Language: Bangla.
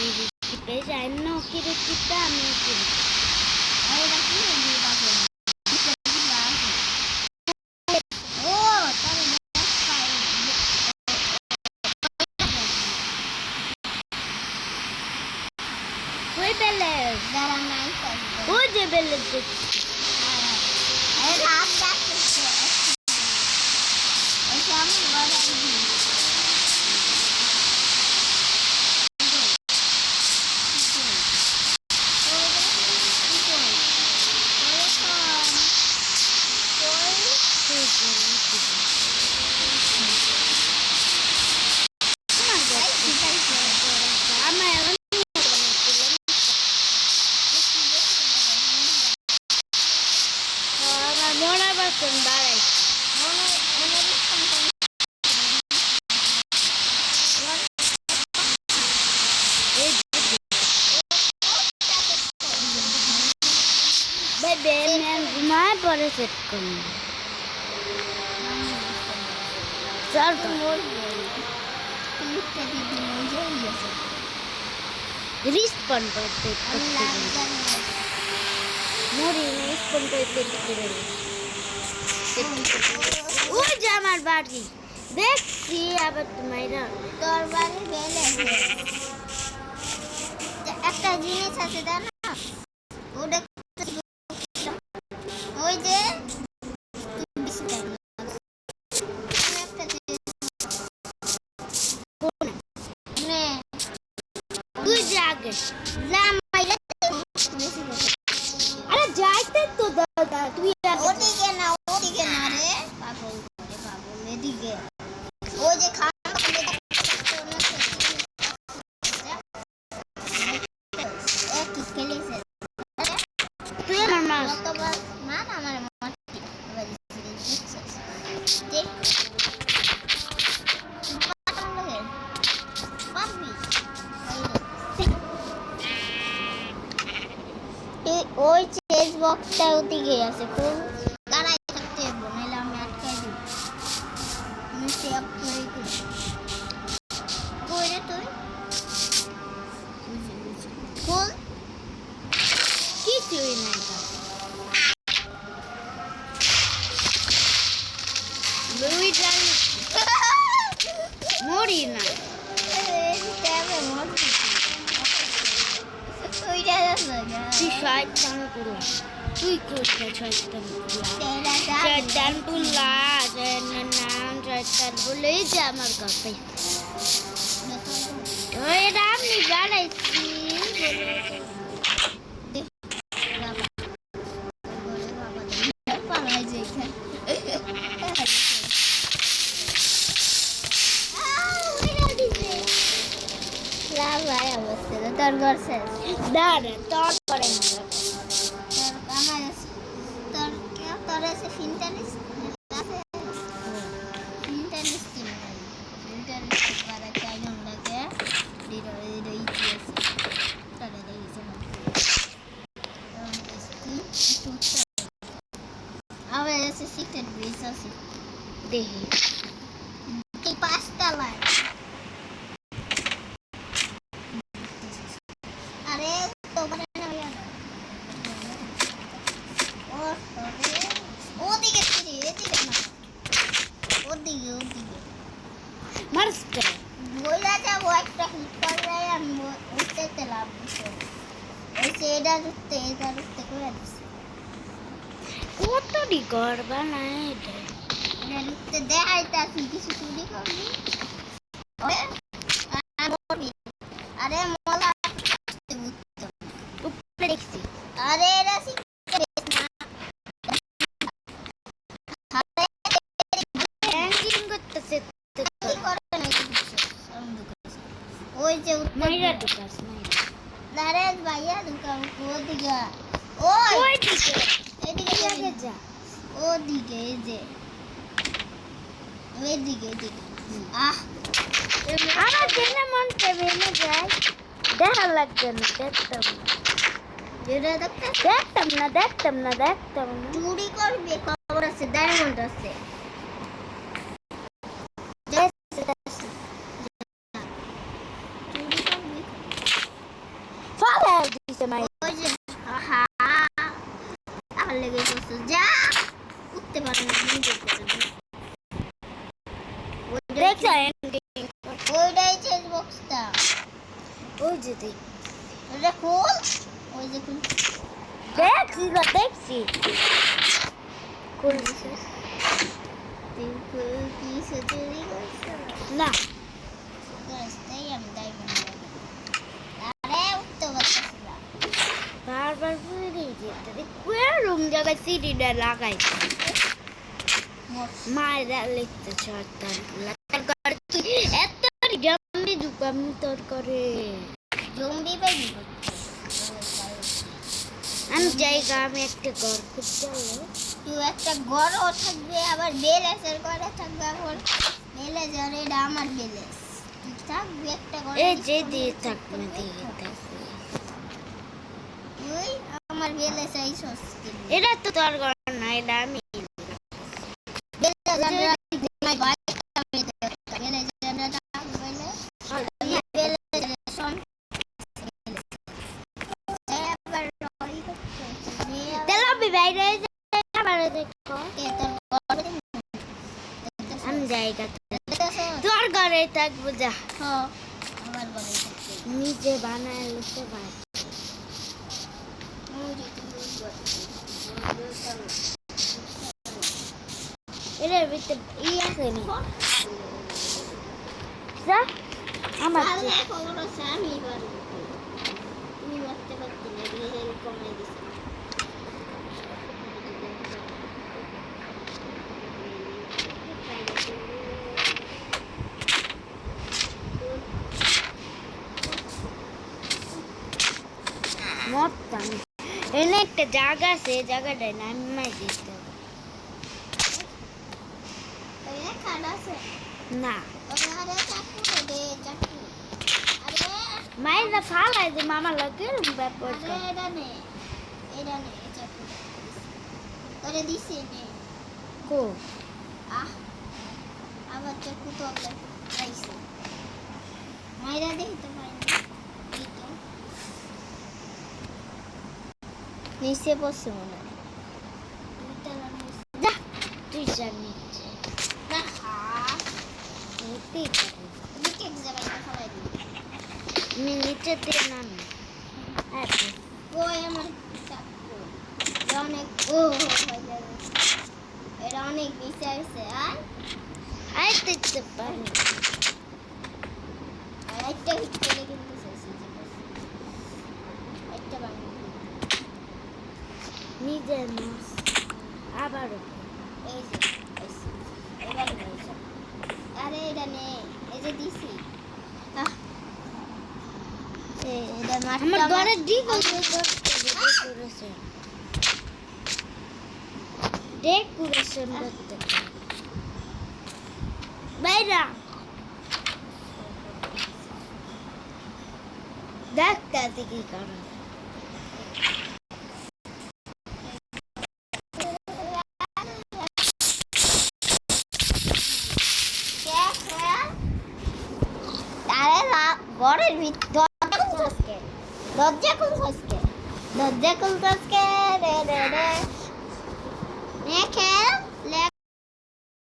এই যে অন্য কিরিকিটা আমি কিরি এটা কি হয়ে যাবে ও তাহলে ওই বেলে যারা নাই ওই যে বেলে এই রাত যাচ্ছে এই সামনে বড় মনে বাসন দাঁড়াই ঘুমায় পরে সেট করুন চল রিস্পন করে সেট করতে মরি রিস্পন করে সেট করে ওই যে আমার বাড়ি দেখছি আবার তোমার তোর বাড়ি গেলে একটা জিনিস আছে জানো ওটা ওই যে তুই যাগে আরে যাইতে তো দাদা তুই ওদিকে না রে পাগল এদিকে ওই যে তুই আমার মা ওই চেস বক্সটা ওদিকে আছে কোন দাঁড়াই থাকতে হবে নাহলে আমি আটকাই দিব আমি সেভ করে করি কই রে তুই কোন কিছুই নাই লুই জানি মরি না তুই শয়তান পুরা তুই কোথায় শয়তান পুরা নাম শয়তান বলেই যে আমার কাছে এটা আমি বানাইছি তোর ঘর শেষ দাঁড়া তোর করে তোর আছে ফিনটালিস্ট para que haya un lague de a ver ese secret base así দেখি y pasta la अरे तो बने ना यार ओ दिखे মারস্টার बोला जा वो একটা হিট করলে আমি উঠতে লাভ দিছি ওই সেটা উঠতে করে দিছি কত ডি ঘর বানায় এটা এটা উঠতে দেখাইতা কিছু চুরি করবি আরে মোলা উপরে দেখছি আরে এটা হ্যাঙ্গিং করতেছে ওই যে মাইরা ঢুকাস মাইরা নারেশ ভাইয়া ঢুকাও ওদিকে ওই দিকে এদিকে আগে যা ওদিকে এই যে ওইদিকে আহ আমার জেনে মন ভেঙে যায় দেখা লাগবে না দেখতাম না চুরি করবে খবর আছে ডায়মন্ড আছে চুরি করবে দেখছো ending? ওইটাই চেঞ্জ বক্সটা। ওই যে দেখ ওটা খুল। ওই যে খুল। দেখছি না দেখছি খুলছি তুই কিছু চুরি করছো? না রাস্তায় আমি ডায়মন্ড লাগাই। আরে উঠতে পারতেছি না। বারবার ফিরে যেতে কোন রুম জায়গায় সিঁড়িটা লাগাই মায়েরা লিখতে চড়তাম তুই এত জম্বি ঢুকামি তোর করে জম্বি বেবি আমি জায়গা আমি একটা ঘর খুব চলো তুই একটা গড়ও থাকবে আবার বেলেসের ঘরে থাকবে আবার বেলেস আর এটা আমার বেলেস তুই থাকবি একটা ঘরে এই যে দিয়ে থাকবে দিয়ে থাকবে তুই আমার বেলেস এই সস্তি এটা তো তোর ঘর না এটা আমি বেলেস আর নাই ভাই আমি বেলেস আর থাকবে বেলেস শোন এবার রই করতে তাহলে আমি বাইরে যাই আবার দেখো তোর ঘরে আমি জায়গা দেখতেছ তোর ঘরে থাকবো যা হ্যাঁ আমার ঘরে থাকবে নিজে বানায় লুতে পার এর ভিতরে ই আছে নি যা আমার মরতাম এনে একটা জায়গা আছে এই জায়গাটায় নামাই দিতে হবে। না মায়ের না ফালাই দে মামা লাগে ব্যাপার কো আবার চাকু তো পাইছে মাইরা দেখি তো পাইনি নিচে বসে মনে হয় যা তুই জানিস না নিতেই পারি নিচে এক জায়গায় ফেলাই দিই আমি নিচে দিয়ে নামি আচ্ছা ওই আমার চাকু এটা অনেক ও হয়ে যাবে এটা অনেক নিচে আছে আর আই দেখতে পারি আর একটা হিট করে কিন্তু শেষ হয়ে যাবে একটা বাংলা নিজে নাস আবারও এই যে এবার হয়েছে আরে এটা নে এই যে দিছি এটা আমার ঘরের দিক ডেকোরেশন করতে বাইরা দেখতে আছে কি কারণ ঘরের ভিতর দরজা খুলছসকে দরজা খুলছসকে রে রে রে নে খেল লেখ